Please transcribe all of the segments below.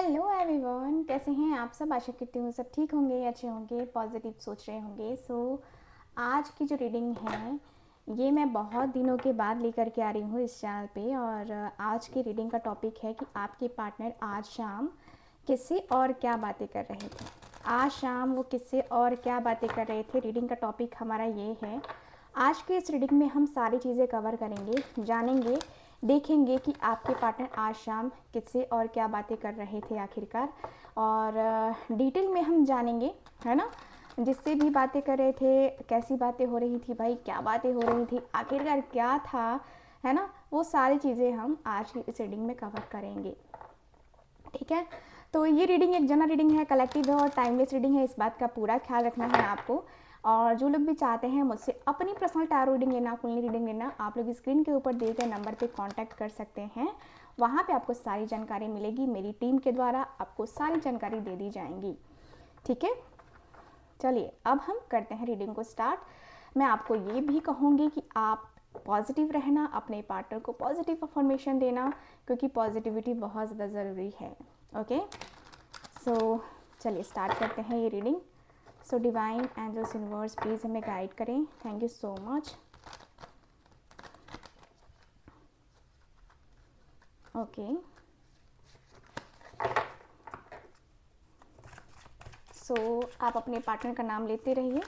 Hello everyone, कैसे हैं आप सब। आशा करती हूँ सब ठीक होंगे, अच्छे होंगे, पॉजिटिव सोच रहे होंगे। आज की जो रीडिंग है ये मैं बहुत दिनों के बाद लेकर के आ रही हूँ इस चैनल पे। और आज की रीडिंग का टॉपिक है कि आपके पार्टनर आज शाम किससे और क्या बातें कर रहे थे। आज शाम वो किससे और क्या बातें कर रहे थे, रीडिंग का टॉपिक हमारा ये है। आज के इस रीडिंग में हम सारी चीज़ें कवर करेंगे, जानेंगे, देखेंगे कि आपके पार्टनर आज शाम किससे और क्या बातें कर रहे थे आखिरकार। और डिटेल में हम जानेंगे, है ना, जिससे भी बातें कर रहे थे, कैसी बातें हो रही थी भाई, क्या बातें हो रही थी, आखिरकार क्या था, है ना, वो सारी चीज़ें हम आज की इस रीडिंग में कवर करेंगे। ठीक है, तो ये रीडिंग एक जनरल रीडिंग है, कलेक्टिव है और टाइमलेस रीडिंग है, इस बात का पूरा ख्याल रखना है आपको। और जो लोग भी चाहते हैं मुझसे अपनी पर्सनल टैरो रीडिंग लेना, कुंडली रीडिंग लेना, आप लोग स्क्रीन के ऊपर दिए गए नंबर पे कांटेक्ट कर सकते हैं। वहाँ पे आपको सारी जानकारी मिलेगी, मेरी टीम के द्वारा आपको सारी जानकारी दे दी जाएंगी। ठीक है, चलिए अब हम करते हैं रीडिंग को स्टार्ट। मैं आपको ये भी कहूँगी कि आप पॉजिटिव रहना, अपने पार्टनर को पॉजिटिव अफर्मेशन देना, क्योंकि पॉजिटिविटी बहुत ज़्यादा ज़रूरी है। ओके, सो चलिए स्टार्ट करते हैं ये reading. So divine angels universe please हमें गाइड करें। Thank you so much. Okay, so आप अपने पार्टनर का नाम लेते रहिए।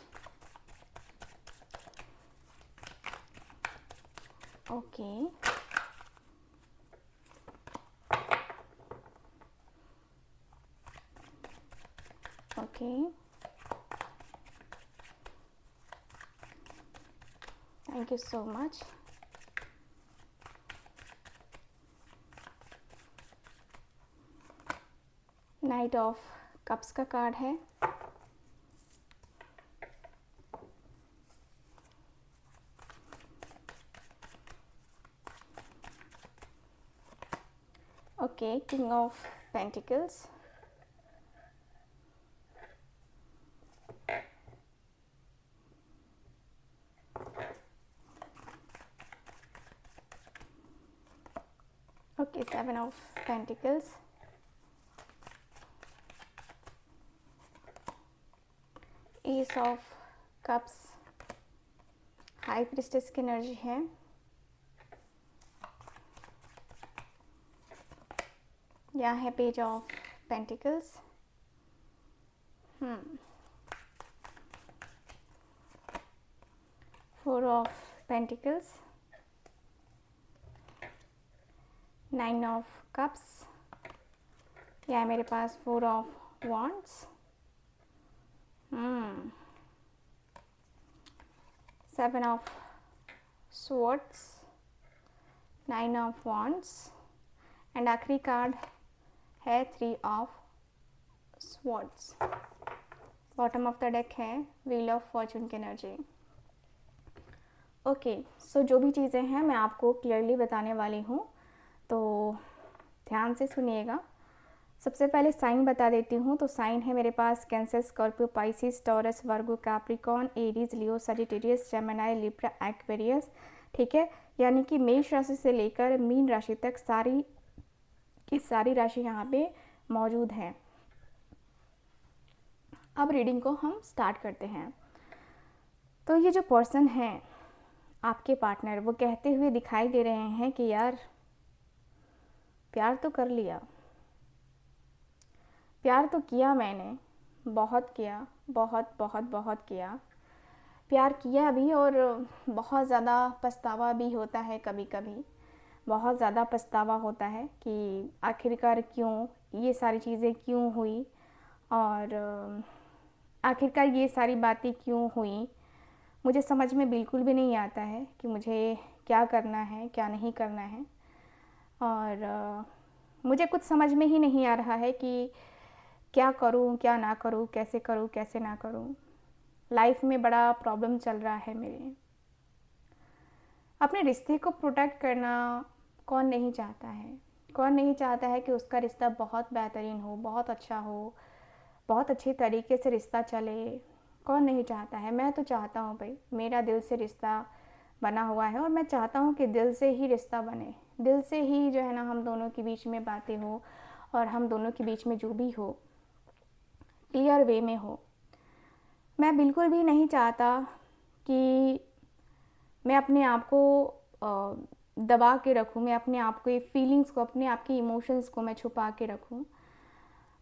Okay, okay, thank you so much. Knight of cups का कार्ड है। Okay, king of pentacles. Okay, seven of pentacles. Ace of cups, high priestess की एनर्जी है। यहाँ है page of pentacles. Four of pentacles, nine of cups, या मेरे पास four of wands, seven of swords, nine of wands, and आखिरी card है three of swords. Bottom of the deck है व्हील ऑफ फॉर्चून की एनर्जी। ओके, सो जो भी चीज़ें हैं मैं आपको क्लियरली बताने वाली हूँ, तो ध्यान से सुनिएगा। सबसे पहले साइन बता देती हूँ। तो साइन है मेरे पास कैंसर, स्कॉर्पियो, पाइसिस, टॉरस, वर्गो, कैप्रिकॉर्न, एरीज, लियो, सजिटेरियस, जेमिनी, लिब्रा, एक्वेरियस। ठीक है, यानी कि मेष राशि से लेकर मीन राशि तक सारी की सारी राशि यहाँ पे मौजूद हैं। अब रीडिंग को हम स्टार्ट करते हैं। तो ये जो पर्सन है आपके पार्टनर, वो कहते हुए दिखाई दे रहे हैं कि यार प्यार तो कर लिया, प्यार तो किया मैंने, बहुत किया, बहुत बहुत बहुत किया, प्यार किया भी, और बहुत ज़्यादा पछतावा भी होता है कभी कभी। बहुत ज़्यादा पछतावा होता है कि आखिरकार क्यों ये सारी चीज़ें क्यों हुई, और आखिरकार ये सारी बातें क्यों हुई। मुझे समझ में बिल्कुल भी नहीं आता है कि मुझे क्या करना है, क्या नहीं करना है। और मुझे कुछ समझ में ही नहीं आ रहा है कि क्या करूं, क्या ना करूं, कैसे करूं, कैसे ना करूं। लाइफ में बड़ा प्रॉब्लम चल रहा है मेरे। अपने रिश्ते को प्रोटेक्ट करना कौन नहीं चाहता है। कौन नहीं चाहता है कि उसका रिश्ता बहुत बेहतरीन हो, बहुत अच्छा हो, बहुत अच्छे तरीके से रिश्ता चले। कौन नहीं चाहता है। मैं तो चाहता हूँ भाई, मेरा दिल से रिश्ता बना हुआ है और मैं चाहता हूँ कि दिल से ही रिश्ता बने, दिल से ही जो है ना हम दोनों के बीच में बातें हो और हम दोनों के बीच में जो भी हो क्लियर वे में हो। मैं बिल्कुल भी नहीं चाहता कि मैं अपने आप को दबा के रखूँ, मैं अपने आप को, ये फीलिंग्स को, अपने आप के इमोशंस को मैं छुपा के रखूँ।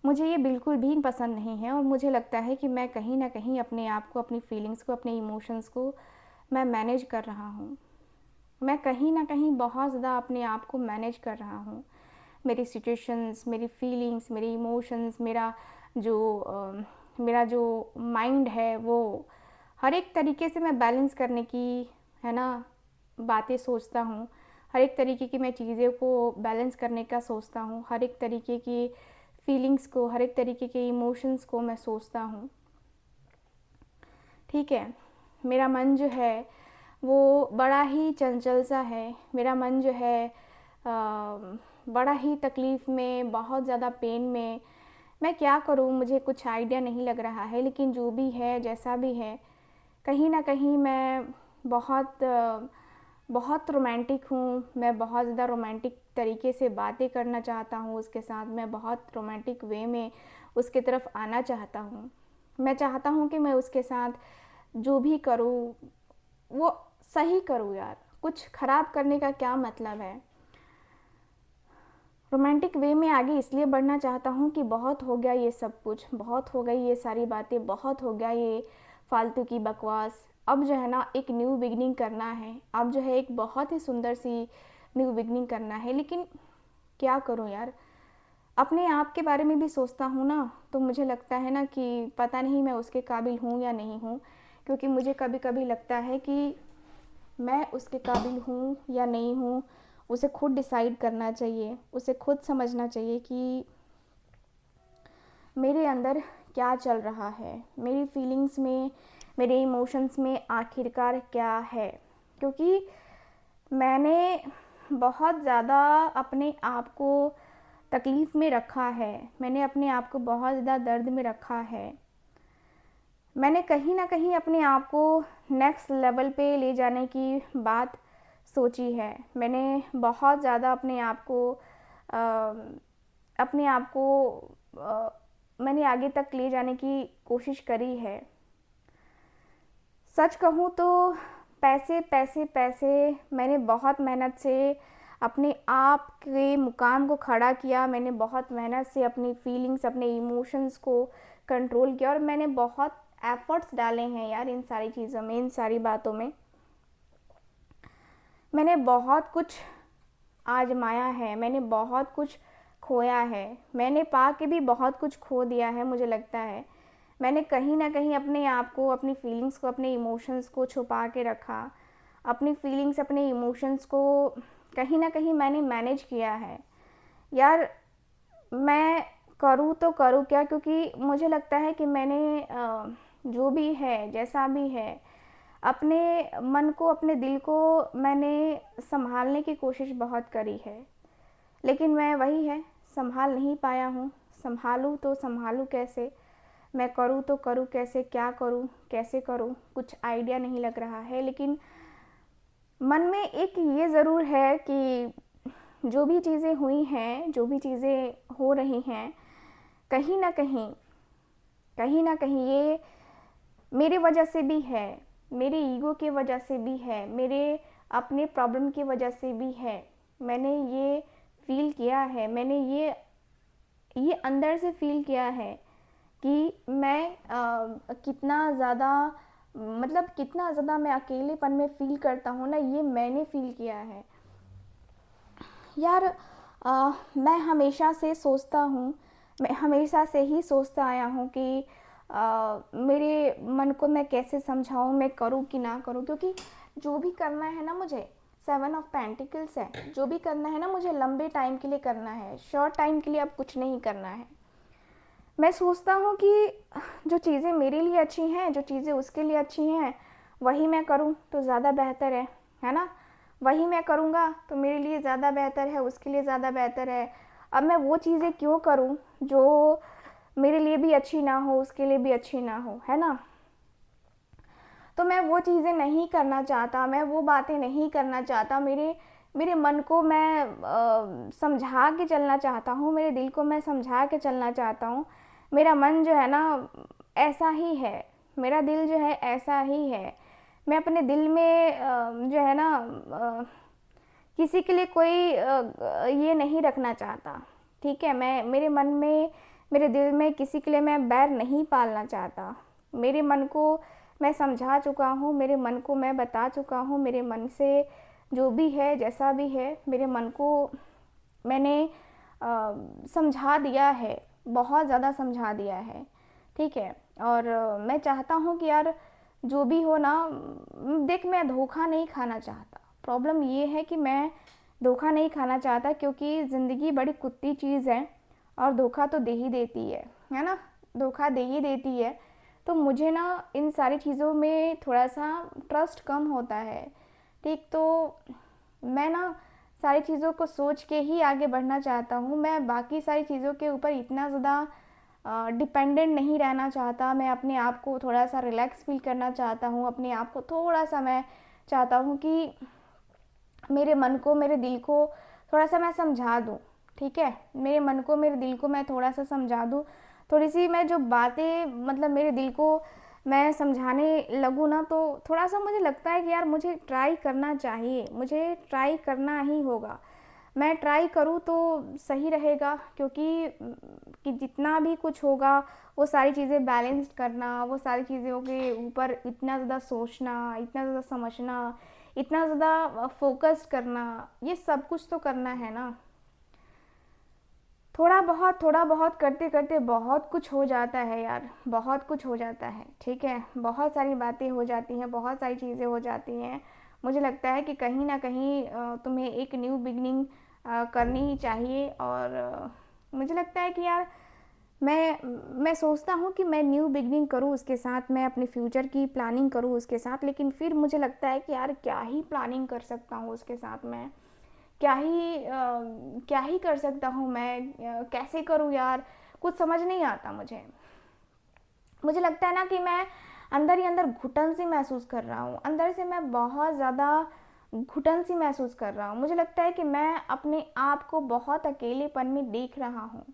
मुझे ये बिल्कुल भी पसंद नहीं है और मुझे लगता है कि मैं कहीं ना कहीं अपने आप को, अपनी फीलिंग्स को, अपने इमोशंस को मैं मैनेज कर रहा हूँ। मैं कहीं ना कहीं बहुत ज़्यादा अपने आप को मैनेज कर रहा हूँ। मेरी सिचुएशंस, मेरी फीलिंग्स, मेरे इमोशंस, मेरा जो माइंड है, वो हर एक तरीके से मैं बैलेंस करने की, है ना, बातें सोचता हूँ। हर एक तरीके की मैं चीज़ों को बैलेंस करने का सोचता हूँ। हर एक तरीके की फीलिंग्स को, हर एक तरीके के इमोशंस को मैं सोचता हूँ। ठीक है, मेरा मन जो है वो बड़ा ही चंचल सा है। मेरा मन जो है बड़ा ही तकलीफ़ में, बहुत ज़्यादा पेन में। मैं क्या करूँ, मुझे कुछ आइडिया नहीं लग रहा है। लेकिन जो भी है, जैसा भी है, कहीं ना कहीं मैं बहुत रोमांटिक हूँ। मैं बहुत ज़्यादा रोमांटिक तरीके से बातें करना चाहता हूँ उसके साथ। मैं बहुत रोमांटिक वे में उसके तरफ आना चाहता हूँ। मैं चाहता हूँ कि मैं उसके साथ जो भी करूँ वो सही करूँ यार। कुछ ख़राब करने का क्या मतलब है। रोमांटिक वे में आगे इसलिए बढ़ना चाहता हूँ कि बहुत हो गया ये सब कुछ, बहुत हो गई ये सारी बातें, बहुत हो गया ये फालतू की बकवास। अब जो है ना, एक न्यू बिगनिंग करना है। अब जो है एक बहुत ही सुंदर सी न्यू बिगनिंग करना है। लेकिन क्या करूँ यार, अपने आप के बारे में भी सोचता हूँ ना, तो मुझे लगता है ना कि पता नहीं मैं उसके काबिल हूँ या नहीं हूँ। क्योंकि मुझे कभी कभी लगता है कि मैं उसके काबिल हूँ या नहीं हूँ। उसे खुद डिसाइड करना चाहिए, उसे खुद समझना चाहिए कि मेरे अंदर क्या चल रहा है, मेरी फीलिंग्स में, मेरे इमोशंस में आखिरकार क्या है। क्योंकि मैंने बहुत ज़्यादा अपने आप को तकलीफ़ में रखा है। मैंने अपने आप को बहुत ज़्यादा दर्द में रखा है। मैंने कहीं ना कहीं अपने आप को नेक्स्ट लेवल पे ले जाने की बात सोची है। मैंने बहुत ज़्यादा अपने आप को अ, मैंने आगे तक ले जाने की कोशिश करी है। सच कहूँ तो पैसे पैसे पैसे, मैंने बहुत मेहनत से अपने आप के मुकाम को खड़ा किया। मैंने बहुत मेहनत से अपनी फीलिंग्स, अपने इमोशंस को कंट्रोल किया और मैंने बहुत एफर्ट्स डाले हैं यार इन सारी चीज़ों में, इन सारी बातों में। मैंने बहुत कुछ आजमाया है, मैंने बहुत कुछ खोया है, मैंने पा के भी बहुत कुछ खो दिया है। मुझे लगता है मैंने कहीं ना कहीं अपने आप को, अपनी फीलिंग्स को, अपने इमोशंस को छुपा के रखा। अपनी फीलिंग्स, अपने इमोशंस को कहीं ना कहीं मैंने मैनेज किया है यार। मैं करूँ तो करूँ क्या, क्योंकि मुझे लगता है कि मैंने जो भी है, जैसा भी है, अपने मन को, अपने दिल को मैंने संभालने की कोशिश बहुत करी है। लेकिन मैं वही है, संभाल नहीं पाया हूँ। संभालूँ तो संभालूँ कैसे, मैं करूँ तो करूँ कैसे, क्या करूँ, कैसे करूँ, कुछ आइडिया नहीं लग रहा है। लेकिन मन में एक ये ज़रूर है कि जो भी चीज़ें हुई हैं, जो भी चीज़ें हो रही हैं, कहीं ना कहीं, कहीं ना कहीं ये मेरी वजह से भी है, मेरे ईगो की वजह से भी है, मेरे अपने प्रॉब्लम की वजह से भी है। मैंने ये फील किया है, मैंने ये अंदर से फील किया है कि मैं कितना ज़्यादा, मतलब कितना ज़्यादा मैं अकेलेपन में फ़ील करता हूँ ना, ये मैंने फ़ील किया है यार। मैं हमेशा से सोचता हूँ, मैं हमेशा से ही सोचता आया हूँ कि मेरे मन को मैं कैसे समझाऊँ, मैं करूँ कि ना करूँ। क्योंकि जो भी करना है ना मुझे, 7 ऑफ पेंटिकल्स है, जो भी करना है ना मुझे लंबे टाइम के लिए करना है, शॉर्ट टाइम के लिए अब कुछ नहीं करना है। मैं सोचता हूँ कि जो चीज़ें मेरे लिए अच्छी हैं, जो चीज़ें उसके लिए अच्छी हैं, वही मैं करूँ तो ज़्यादा बेहतर है ना। वही मैं करूँगा तो मेरे लिए ज़्यादा बेहतर है, उसके लिए ज़्यादा बेहतर है। अब मैं वो चीज़ें क्यों करूँ जो मेरे लिए भी अच्छी ना हो, उसके लिए भी अच्छी ना हो, है ना। तो मैं वो चीज़ें नहीं करना चाहता, मैं वो बातें नहीं करना चाहता। मेरे मन को मैं समझा के चलना चाहता हूँ, मेरे दिल को मैं समझा के चलना चाहता हूँ। मेरा मन जो है ना ऐसा ही है, मेरा दिल जो है ऐसा ही है। मैं अपने दिल में जो है ना किसी के लिए कोई ये नहीं रखना चाहता, ठीक है। मैं मेरे मन में, मेरे दिल में किसी के लिए मैं बैर नहीं पालना चाहता। मेरे मन को मैं समझा चुका हूँ, मेरे मन को मैं बता चुका हूँ, मेरे मन से जो भी है, जैसा भी है, मेरे मन को मैंने समझा दिया है, बहुत ज़्यादा समझा दिया है, ठीक है। और मैं चाहता हूँ कि यार जो भी हो ना, देख मैं धोखा नहीं खाना चाहता। प्रॉब्लम ये है कि मैं धोखा नहीं खाना चाहता, क्योंकि ज़िंदगी बड़ी कुत्ती चीज़ है और धोखा तो दे ही देती है ना, धोखा दे ही देती है। तो मुझे ना इन सारी चीज़ों में थोड़ा सा ट्रस्ट कम होता है, ठीक। तो मैं ना सारी चीज़ों को सोच के ही आगे बढ़ना चाहता हूँ। मैं बाकी सारी चीज़ों के ऊपर इतना ज़्यादा डिपेंडेंट नहीं रहना चाहता। मैं अपने आप को थोड़ा सा रिलैक्स फील करना चाहता हूँ, अपने आप को थोड़ा सा मैं चाहता हूँ कि मेरे मन को, मेरे दिल को थोड़ा सा मैं समझा दूँ, ठीक है। मेरे मन को, मेरे दिल को मैं थोड़ा सा समझा दूँ। थोड़ी सी मैं जो बातें मतलब मेरे दिल को मैं समझाने लगूँ ना, तो थोड़ा सा मुझे लगता है कि यार मुझे ट्राई करना चाहिए, मुझे ट्राई करना ही होगा। मैं ट्राई करूँ तो सही रहेगा, क्योंकि कि जितना भी कुछ होगा वो सारी चीज़ें बैलेंस करना, वो सारी चीज़ों के ऊपर इतना ज़्यादा सोचना, इतना ज़्यादा समझना, इतना ज़्यादा फोकस करना, ये सब कुछ तो करना है ना। थोड़ा बहुत करते करते बहुत कुछ हो जाता है यार, बहुत कुछ हो जाता है, ठीक है। बहुत सारी बातें हो जाती हैं, बहुत सारी चीज़ें हो जाती हैं। मुझे लगता है कि कहीं ना कहीं तुम्हें एक न्यू बिगनिंग करनी ही चाहिए। और मुझे लगता है कि यार मैं सोचता हूँ कि मैं न्यू बिगनिंग करूँ उसके साथ, मैं अपने फ्यूचर की प्लानिंग करूँ उसके साथ, लेकिन फिर मुझे लगता है कि यार क्या ही प्लानिंग कर सकता हूँ उसके साथ मैं, क्या ही कर सकता हूँ मैं, कैसे करूँ यार, कुछ समझ नहीं आता मुझे। मुझे लगता है ना कि मैं अंदर ही अंदर घुटन सी महसूस कर रहा हूँ, अंदर से मैं बहुत ज़्यादा घुटन सी महसूस कर रहा हूँ। मुझे लगता है कि मैं अपने आप को बहुत अकेलेपन में देख रहा हूँ,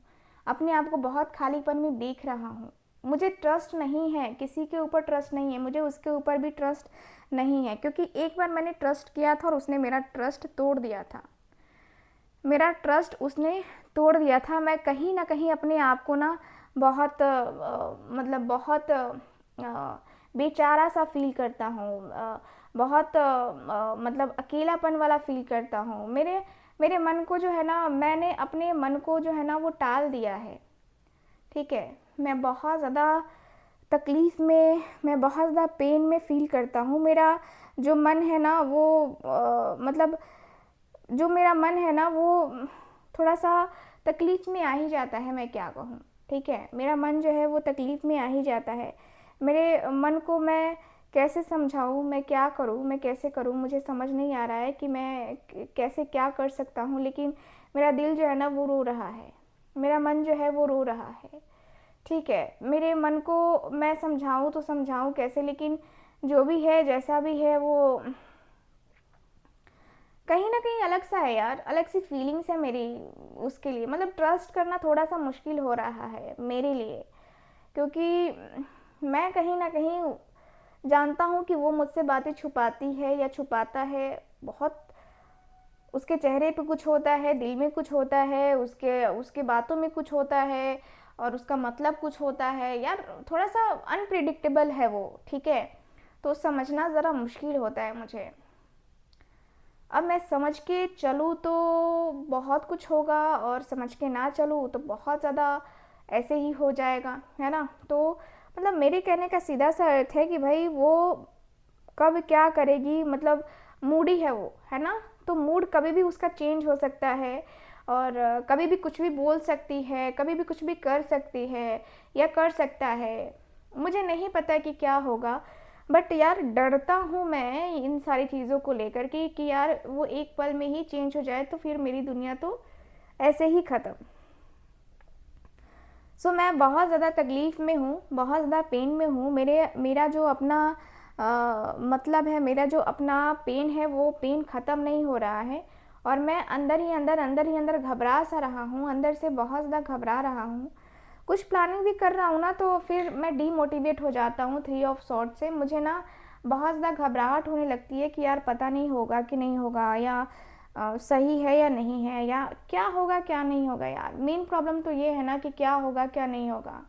अपने आप को बहुत खालीपन में देख रहा हूँ। मुझे ट्रस्ट नहीं है, किसी के ऊपर ट्रस्ट नहीं है, मुझे उसके ऊपर भी ट्रस्ट नहीं है, क्योंकि एक बार मैंने ट्रस्ट किया था और उसने मेरा ट्रस्ट तोड़ दिया था, मेरा ट्रस्ट उसने तोड़ दिया था। मैं कहीं ना कहीं अपने आप को ना बहुत मतलब बहुत बेचारा सा फील करता हूँ, बहुत मतलब अकेलापन वाला फील करता हूँ। मेरे मेरे मन को जो है ना, मैंने अपने मन को जो है ना वो टाल दिया है, ठीक है। मैं बहुत ज़्यादा तकलीफ़ में, मैं बहुत ज़्यादा पेन में फ़ील करता हूँ। मेरा जो मन है ना वो मतलब जो मेरा मन है ना वो थोड़ा सा तकलीफ़ में आ ही जाता है, मैं क्या कहूँ, ठीक है। मेरा मन जो है वो तकलीफ़ में आ ही जाता है। मेरे मन को मैं कैसे समझाऊँ, मैं क्या करूँ, मैं कैसे करूँ, मुझे समझ नहीं आ रहा है कि मैं कैसे क्या कर सकता हूँ। लेकिन मेरा दिल जो है ना वो रो रहा है, मेरा मन जो है वो रो रहा है, ठीक है। मेरे मन को मैं समझाऊँ तो समझाऊँ कैसे, लेकिन जो भी है, जैसा भी है, वो कहीं न कहीं अलग सा है यार, अलग सी फीलिंग्स है मेरी उसके लिए। मतलब ट्रस्ट करना थोड़ा सा मुश्किल हो रहा है मेरे लिए, क्योंकि मैं कहीं न कहीं जानता हूँ कि वो मुझसे बातें छुपाती है या छुपाता है। बहुत उसके चेहरे पे कुछ होता है, दिल में कुछ होता है, उसके उसके बातों में कुछ होता है और उसका मतलब कुछ होता है यार। थोड़ा सा अनप्रिडिक्टेबल है वो, ठीक है। तो समझना ज़रा मुश्किल होता है मुझे। अब मैं समझ के चलूँ तो बहुत कुछ होगा, और समझ के ना चलूँ तो बहुत ज़्यादा ऐसे ही हो जाएगा, है ना। तो मतलब मेरे कहने का सीधा सा अर्थ है कि भाई वो कब क्या करेगी, मतलब मूडी है वो, है ना। तो मूड कभी भी उसका चेंज हो सकता है, और कभी भी कुछ भी बोल सकती है, कभी भी कुछ भी कर सकती है या कर सकता है। मुझे नहीं पता कि क्या होगा, बट यार डरता हूँ मैं इन सारी चीज़ों को लेकर के कि यार वो एक पल में ही चेंज हो जाए तो फिर मेरी दुनिया तो ऐसे ही ख़त्म। मैं बहुत ज़्यादा तकलीफ़ में हूँ, बहुत ज़्यादा पेन में हूँ। मेरा जो अपना मतलब है, मेरा जो अपना पेन है वो पेन ख़त्म नहीं हो रहा है, और मैं अंदर ही अंदर घबरा सा रहा हूँ, अंदर से बहुत ज़्यादा घबरा रहा हूँ। कुछ प्लानिंग भी कर रहा हूँ ना, तो फिर मैं डीमोटिवेट हो जाता हूँ थ्री ऑफ सॉर्ड से। मुझे ना बहुत ज़्यादा घबराहट होने लगती है कि यार पता नहीं होगा कि नहीं होगा, या सही है या नहीं है, या क्या होगा क्या नहीं होगा। यार मेन प्रॉब्लम तो ये है ना कि क्या होगा क्या नहीं होगा।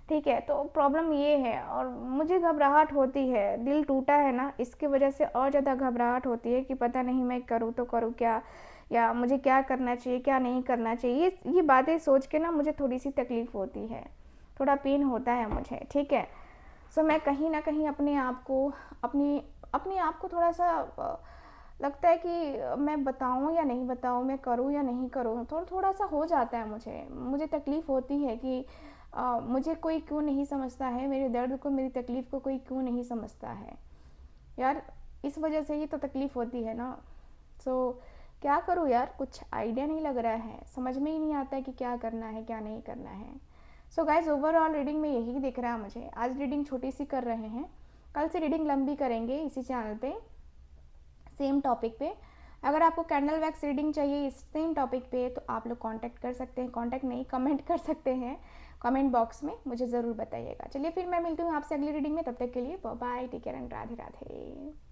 ठीक है, तो प्रॉब्लम ये है और मुझे घबराहट होती है, दिल टूटा है ना, इसकी वजह से और ज़्यादा घबराहट होती है कि पता नहीं मैं करूँ तो करूँ क्या, या मुझे क्या करना चाहिए क्या नहीं करना चाहिए। ये बातें सोच के ना मुझे थोड़ी सी तकलीफ़ होती है, थोड़ा पेन होता है मुझे। ठीक है, सो मैं कहीं ना कहीं अपने आप को अपने आप को थोड़ा सा लगता है कि मैं बताऊं या नहीं बताऊं, मैं करूं या नहीं करूं, थोड़ा थोड़ा सा हो जाता है मुझे तकलीफ़ होती है कि मुझे कोई क्यों नहीं समझता है, मेरे दर्द को मेरी तकलीफ़ को कोई क्यों नहीं समझता है। यार इस वजह से ही तो तकलीफ़ होती है ना। सो क्या करूँ यार, कुछ आइडिया नहीं लग रहा है, समझ में ही नहीं आता है कि क्या करना है क्या नहीं करना है। सो गाइज ओवरऑल रीडिंग में यही दिख रहा है मुझे। आज रीडिंग छोटी सी कर रहे हैं, कल से रीडिंग लंबी करेंगे इसी चैनल पे, सेम टॉपिक पे। अगर आपको कैंडल वैक्स रीडिंग चाहिए इस सेम टॉपिक पे तो आप लोग कांटेक्ट कर सकते हैं, कांटेक्ट नहीं कमेंट कर सकते हैं कमेंट बॉक्स में, मुझे ज़रूर बताइएगा। चलिए फिर मैं मिलती हूँ आपसे अगली रीडिंग में, तब तक के लिए bye bye, take care and Radhe Radhe.